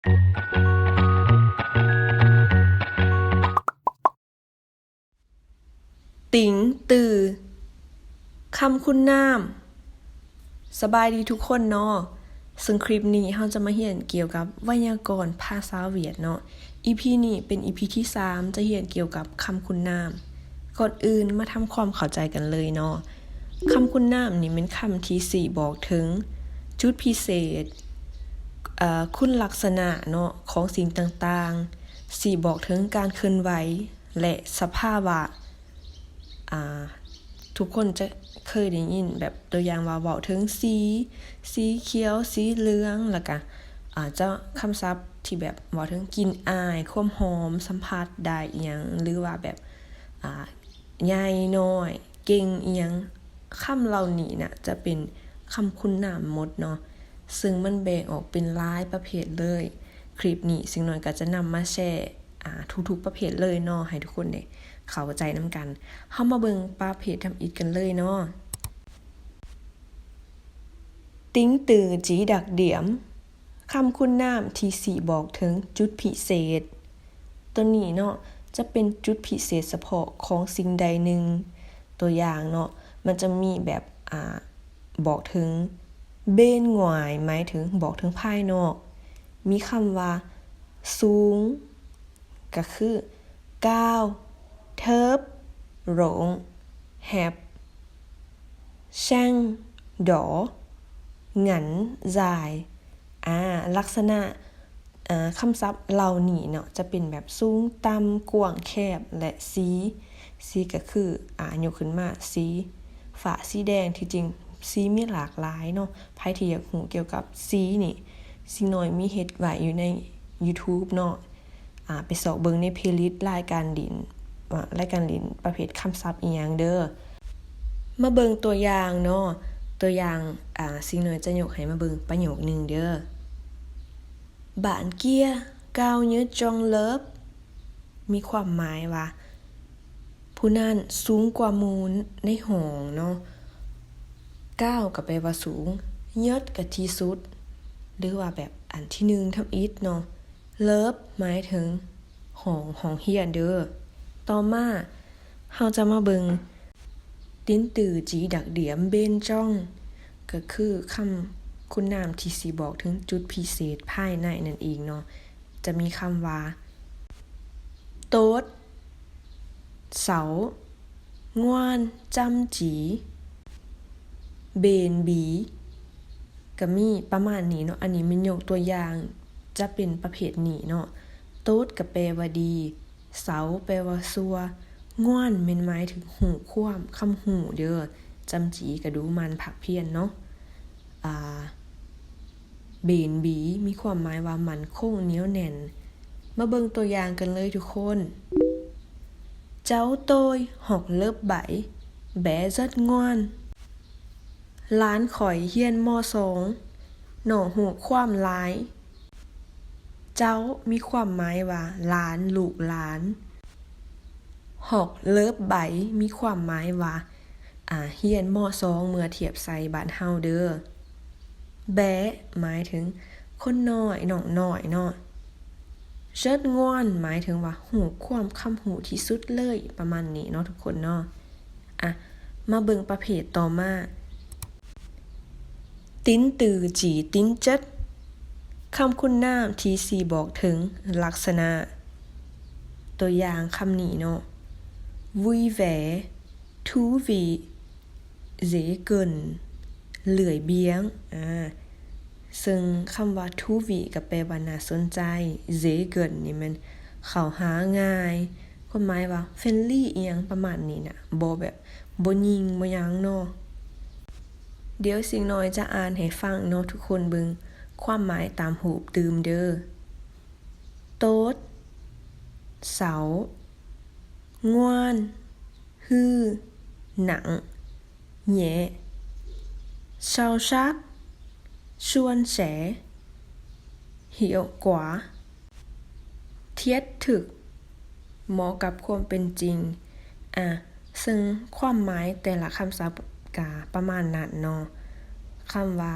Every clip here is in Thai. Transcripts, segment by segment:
ติ๋งตือคำคุณนามสบายดีทุกคนเนาะซึ่งคลิปนี้เราจะมาเรียนเกี่ยวกับไวยากรณ์ภาษาเวียดเนาะ EP นี้เป็น EP ที่3จะเรียนเกี่ยวกับคำคุณนามก่อนอื่นมาทำความเข้าใจกันเลยเนาะคำคุณนามนี่เป็นคำที่สี่บอกถึงจุดพิเศษคุณลักษณะเนาะของสิ่งต่างๆสี่บอกถึงการเคลื่อนไหวและสภาวะทุกคนจะเคยได้ยินแบบตัวอย่างว่าเว้าถึงสีเขียวสีเหลืองแล้วก็จะคำศัพท์ที่แบบเว้าถึงกลิ่นอายความหอมสัมผัสได้อีหยังหรือว่าแบบใหญ่น้อยเก่งอีหยังคำเหล่านี้น่ะจะเป็นคำคุณนามหมดเนาะซึ่งมันแบ่งออกเป็นหลายประเภทเลยคลิปนี้สิ่งน้อยก็จะนำมาแชร์ทุกๆประเภทเลยเนาะให้ทุกคนได้เข้าใจนำกันเฮามาเบิ่งประเภททำอิฐกันเลยเนาะติ้งตือจีดักเดี่ยมคำคุณนามที่สี่บอกถึงจุดพิเศษตัวนี้เนาะจะเป็นจุดพิเศษเฉพาะของสิ่งใดหนึ่งตัวอย่างเนาะมันจะมีแบบบอกถึงเบ้นหงายหมายถึงบอกถึงภายนอกมีคำว่าสูงก็คือก้าวเทิบหลงแหบแช่งดอหงันจ่ายลักษณะคำศัพท์เหล่านี้เนาะจะเป็นแบบสูงต่ำกว้างแคบและสีก็คือยกขึ้นมาสีฟ้าสีแดงที่จริงสีมีหลากหลายเนาะไผที่อยากรู้เกี่ยวกับสีนี่สิ่งน้อยมีเฮ็ดไว้อยู่ใน YouTube เนาะไปเสาะเบิ่งในเพลย์ลิสต์รายการดินประเภทคำศัพท์อีหยังเด้อมาเบิ่งตัวอย่างเนาะตัวอย่างสิ่งน้อยจะยกให้มาเบิ่งประโยคนึงเด้อbạn kia cao như trong lớp มีความหมายว่าผู้นั้นสูงกว่าหมู่ในห้องเนาะก้าวก็แปลว่าสูงเยิดก็ที่สุดหรือว่าแบบอันที่1ทำอิฐเนาะเลิฟหมายถึงห้องเรียนเด้อต่อมาเฮาจะมาเบิ่งติ้นตือจีดักเดี่ยมเบนจ้องก็คือคำคุณนามที่สิบอกถึงจุดพิเศษภายในนั่นเองเนาะจะมีคำว่าโต๊ดเสาง่วนจำจีเบนบีก็มีประมาณนี้เนาะอันนี้มันยกตัวอย่างจะเป็นประเภทนี้เนาะโต๊ดก็แปลว่าดีเสาแปลว่าซัวง่วนแม่นหมายถึงหูความคำหูเด้อจำจีก็ดูมันผักเพียรเนาะเบนบีมีความหมายว่ามันคงเหนียวแน่นมาเบิ่งตัวอย่างกันเลยทุกคนเจ้าโตยหอกเลิบใบแบจัดงอนล้านข่อยเฮียนม.2 หน่อหูความหลายเจ้ามีความหมายว่าหลานลูกหลานหอกเลิบใบมีความหมายว่าเฮียนม.2 เมื่อเทียบใส่บ้านเฮาเด้อแบะหมายถึงคนน้อยน้องน้อยเนาะเชิดง่วนหมายถึงว่าหูความคำหูที่สุดเลยประมาณนี้เนาะทุกคนเนาะมาเบิ่งประเภทต่อมาติ้นตือจีติ้นจัดคำคุณนามที่สี่บอกถึงลักษณะตัวอย่างคำนี้เนาะวุยแหวทูวีเจเกินเหลื่อยเบี้ยงซึ่งคำว่าทูวีก็แปลว่าน่าสนใจเจเกินนี่มันเข้าหาง่ายความหมายว่าเฟรนลี่อีหยังประมาณนี้น่ะบ่แบบบ่ยิงบ่หยังเนาะเดี๋ยวสิ่งน้อยจะอ่านให้ฟังเนาะทุกคนเบิ่งความหมายตามหูปตื่มเด้อโต๊ดเสาง่วนฮือหนังแหยเชาชักชวนแฉเหี่ยวกว่าเทียดถึกเหมาะกับความเป็นจริงซึ่งความหมายแต่ละคำศัพท์กะประมาณนั้นเนาะคำว่า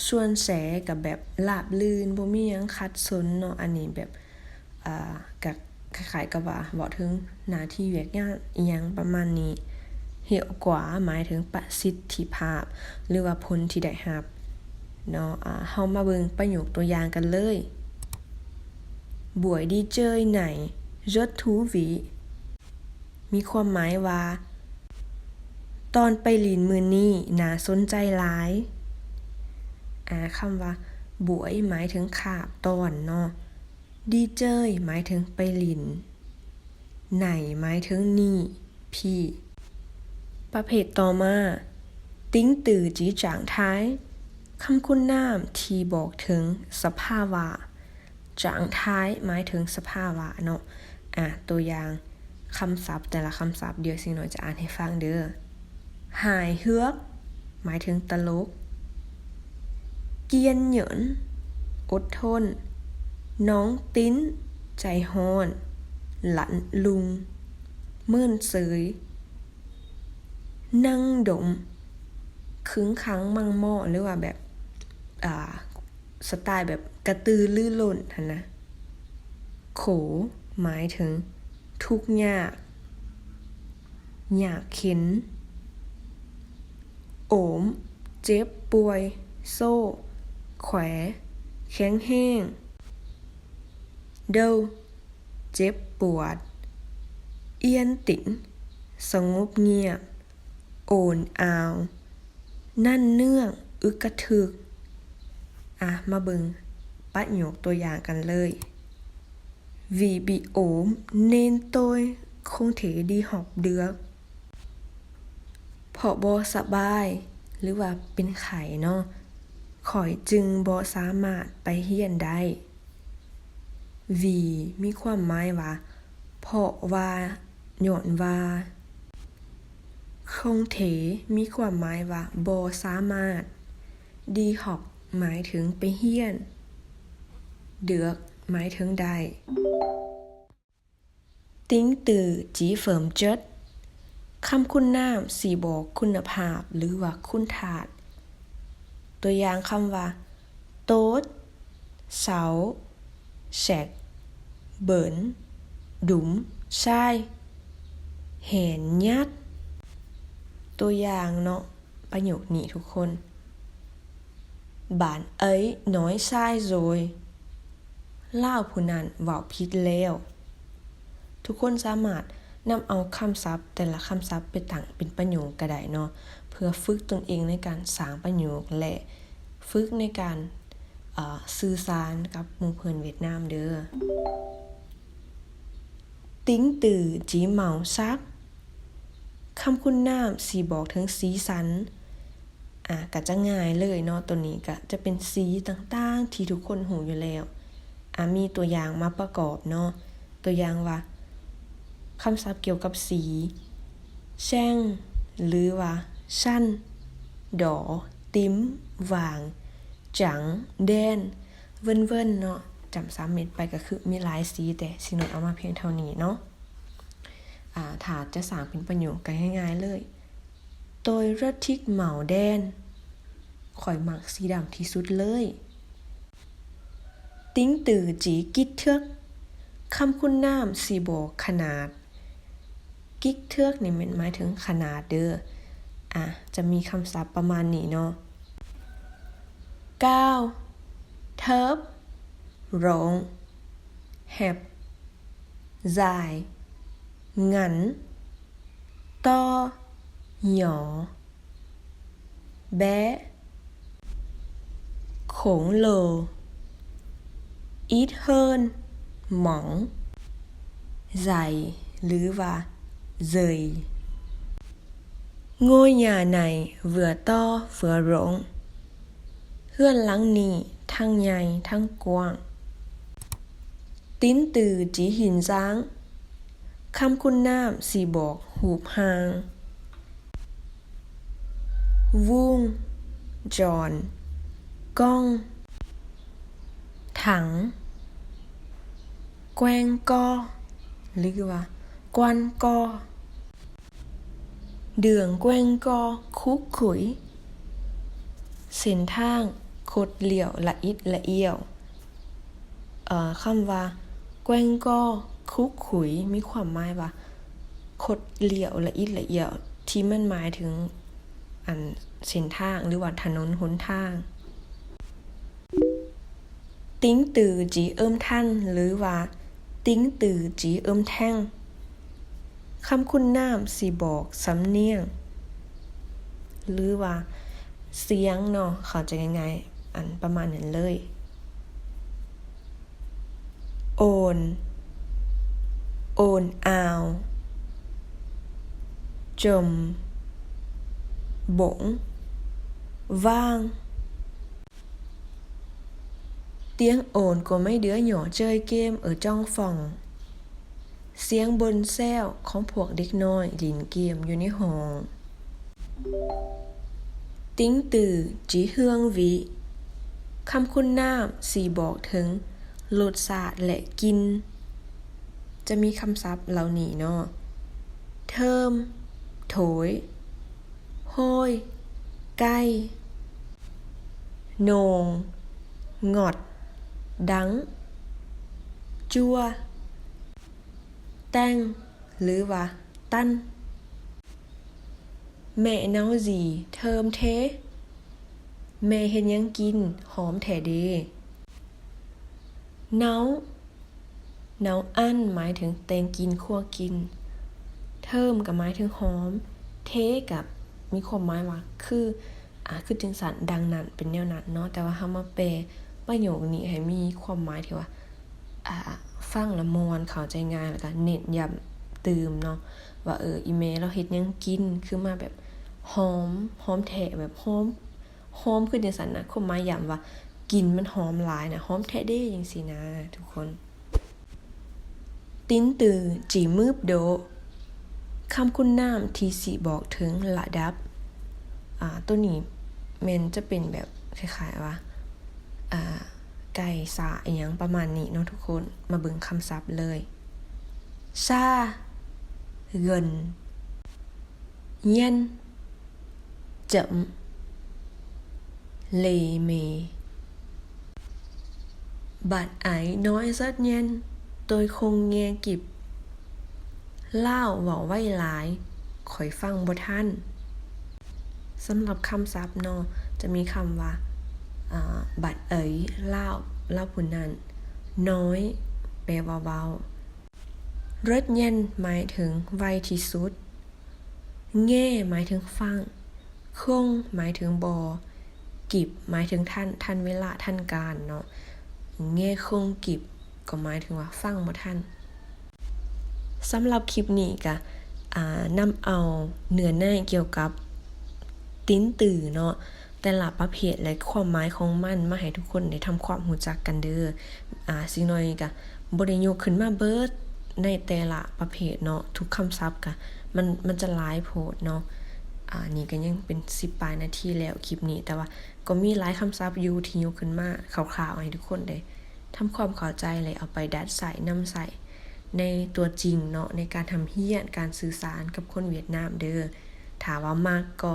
ส่วนแสกับแบบราบรื่นบ่มีหยังขัดสนเนาะอันนี้แบบก็คล้ายๆกับว่าเว้าถึงหน้าที่เวียกงานอีหยังประมาณนี้เหี่ยวกว่าหมายถึงประสิทธิภาพหรือว่าผลที่ได้รับเนาะเฮามาเบิ่งประโยคตัวอย่างกันเลยbuổi đi chơi này rất thú vị มีความหมายว่าตอนไปหลินมื้อนี้น่าสนใจหลายคำว่าบวยหมายถึงคาบตอนเนาะดีเจยหมายถึงไปหลินไหนหมายถึงนี่พี่ประเภทต่อมาติ้งตื่อจีจางท้ายคำคุณนามที่บอกถึงสภาวะจางท้ายหมายถึงสภาวะเนาะตัวอย่างคำศัพท์แต่ละคำศัพท์เดี๋ยวสิหน่อยจะอ่านให้ฟังเด้อหายเฮือกหมายถึงตลกเกียนเหยินอดทนน้องติ้นใจฮ้อนหลันลุงเมื่นเสยนั่งดมขึงขังมั่งหม้อหรือว่าแบบสไตล์แบบกระตือรือร้นนะโขหมายถึงทุกข์ยากอยากเข็นโอมเจ็บป่วยโซ่แขวแข็งแห้งเดาเจ็บปวดเอียนติ๋งสงบเงียบโอนอาวนั่นเนื่องอึกกระทึกมาเบิ่งประโยคตัวอย่างกันเลย Vì bị ốm nên tôi không thể đi học được เพราะบ่สบายหรือว่าเป็นไข้เนาะข้อยจึงบ่สามารถไปเรียนได้ vì มีความหมายว่าเพราะว่าย้อนว่า không thể มีความหมายว่าบ่สามารถ đi học หมายถึงไปเรียน được หมายถึงได้ tính từ chỉ phẩm chất คำคุณนามสิบอกคุณภาพหรือว่าคุณธาตุตัวอย่างคำว่าโต๊ดเสาแฉกเบิ่นดุ๋มชายเห็นยัดตัวอย่างเนาะประโยคนี้ทุกคนbạn ấy nói sai rồi ล่าวผู้นั้นเว้าผิดแล้วทุกคนสามารถนำเอาคำศัพท์แต่ละคำศัพท์ไปตั้งเป็นประโยคก็ได้เนาะเพื่อฝึกตนเองในการสร้างประโยคและฝึกในการสื่อสารกับหมู่เพื่อนเวียดนามเด้อติ้งตื่อจีเหมาซักคำคุณนามสิบอกถึงสีสันก็จะง่ายเลยเนาะตัวนี้ก็จะเป็นสีต่างๆที่ทุกคนหูอยู่แล้วมีตัวอย่างมาประกอบเนาะตัวอย่างว่าคำศัพท์เกี่ยวกับสีแช่งหรือว่าชั้นดอติ้มหว่างจังแดนเวิ้นๆเนาะจำ3เม็ดไปก็คือมีหลายสีแต่สิหน่อยเอามาเพียงเท่านี้เนาะถ้าจะสร้างเป็นประโยคกันง่ายๆเลยtôi rất thích màu đen ข่อยมักสีดำที่สุดเลยติ้งตื่อจีกิ๊กเทือกคำคุณนามสิบอกขนาดกิ๊กเทือกนี่มันหมายถึงขนาดเด้อจะมีคำศัพท์ประมาณนี้เนาะก้าวเทิบร้องแหบจ่ายงันต่อหยอแบะโขงโลít hơn mỏng dày หรือว่า dày ngôi nhà này vừa to vừa rộng เรือนหลังนี้ทั้งใหญ่ทั้งกว้างติ้นตื่อจีหินจ้างคำคุณนามสิบอกหูบหางวุ้งจอนก้องถังแกวงกอหรือว่ากวนกอเดืองแกวงกอคุกขุยเส้นทาง คดเหลี่ยวละอิดละเอี่ยวคำว่าแกว้งก็คุกขุยมีความหมายว่าคดเหลี่ยวละอิดละเอี่ยวที่มันหมายถึงอันเส้นทางหรือว่าถนนหนทางติ้งตือจีเอิ้มท่านหรือว่าติ้งตือจีเอิ้มแท่งคำคุณนามสิบอกสำเนียงหรือว่าเสียงเนาะเข้าใจง่ายๆอันประมาณนั้นเลยโอนอาวจมบงว่างtiếng ồn của mấy đứa nhỏ chơi game ở trong phòng xiếng bôn xeoของพวกเด็กน้อยเล่นเกมอยู่ในห้องติ้งตือจีเฮืองวิคำคุณนามสี่บอกถึงรสชาติและกลิ่นจะมีคำศัพท์เหล่านี้เนาะเทิมโถยโห้ยใกล้โหนงงอดดังจั่วแต้งหรือว่าตั้นแม่เนาจีเทิมเทแม่เฮ็ดหยังกินหอมแท้เดเนาอันหมายถึงแตงกินคั่วกินเทิมก็หมายถึงหอมเทกับมีความหมายว่าคือจังซั่นดังนั้นเป็นแนวนั้นเนาะแต่ว่าเฮามาแปลประโยคนี้ให้มีความหมายที่ว่าฟังละม่วนเข้าใจง่ายแล้วก็เน้นย้ำเติมเนาะว่าอีเมเราเฮ็ดหยังกินคือมาแบบหอมแท้แบบหอมคือจังซั่นนะความหมายย้ำว่ากินมันหอมหลายนะหอมแท้เด้จังซี่นะทุกคนติ้นตือจีมืบโดคำคุณนามที่สิบอกถึงระดับตัวนี้แม่นจะเป็นแบบคล้ายๆว่าไก่สาอีหยังประมาณนี้เนาะทุกคนมาเบิ่งคำศัพท์เลยซาเงินเย็นจำเลเมbạn ấy nói rất nhanh tôi không nghe kịp เล่าเว้าไว้หลายข่อยฟังบ่ทันสำหรับคำศัพท์เนาะจะมีคำว่าบัดเอ๋ยเล่าผู้นั้นน้อยแปลว่าเบารถเย็นหมายถึงไวที่สุดแง่หมายถึงฟังคงหมายถึงบ่กิบหมายถึงทันเวลาทันการเนาะแง่คงกิบก็หมายถึงว่าฟังบ่ทันสำหรับคลิปนี้ก็นำเอาเนื้อในเกี่ยวกับติ้นตือเนาะแต่ละประเภทและความหมายของมันมาให้ทุกคนได้ทำความรู้จักกันเด้อสิ่งน้อยก็บ่ได้ยกขึ้นมาเบิดในแต่ละประเภทเนาะทุกคำศัพท์ก็มันจะหลายโพดเนาะนี่ก็ยังเป็น10ปลายนาทีแล้วคลิปนี้แต่ว่าก็มีหลายคำศัพท์อยู่ที่ยกขึ้นมาคร่าวๆให้ทุกคนได้ทำความเข้าใจเลยเอาไปดัดใส่นำใส่ในตัวจริงเนาะในการทำเฮียนการสื่อสารกับคนเวียดนามเด้อถ้าว่ามากก็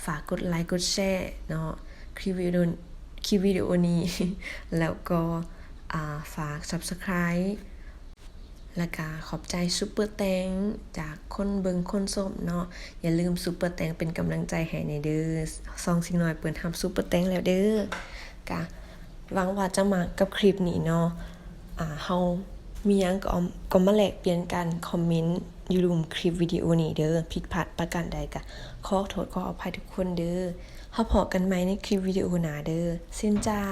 ฝากกดไลค์กดแชร์เนาะคลิปวิดีโอนี้ แล้วก็ฝาก Subscribe แล้วก็ขอบใจซุปเปอร์แตงจากคนเบิงคนส้มเนาะอย่าลืมซุปเปอร์แตงเป็นกำลังใจให้ในเด้อซองสิ่งน้อยเปิดทำซุปเปอร์แตงแล้วเด้อกะหวังว่าจะมากับคลิปนี้เนาะเฮามีหยังก็มาแลกเปลี่ยนกันคอมเมนต์อยู่รุมคลิปวิดีโอนี้เด้อผิดพลาดประการใดก็ขอโทษขออภัยทุกคนเด้อเฮาพบกันใหม่ในคลิปวิดีโอหน้าเด้อซินเจ้า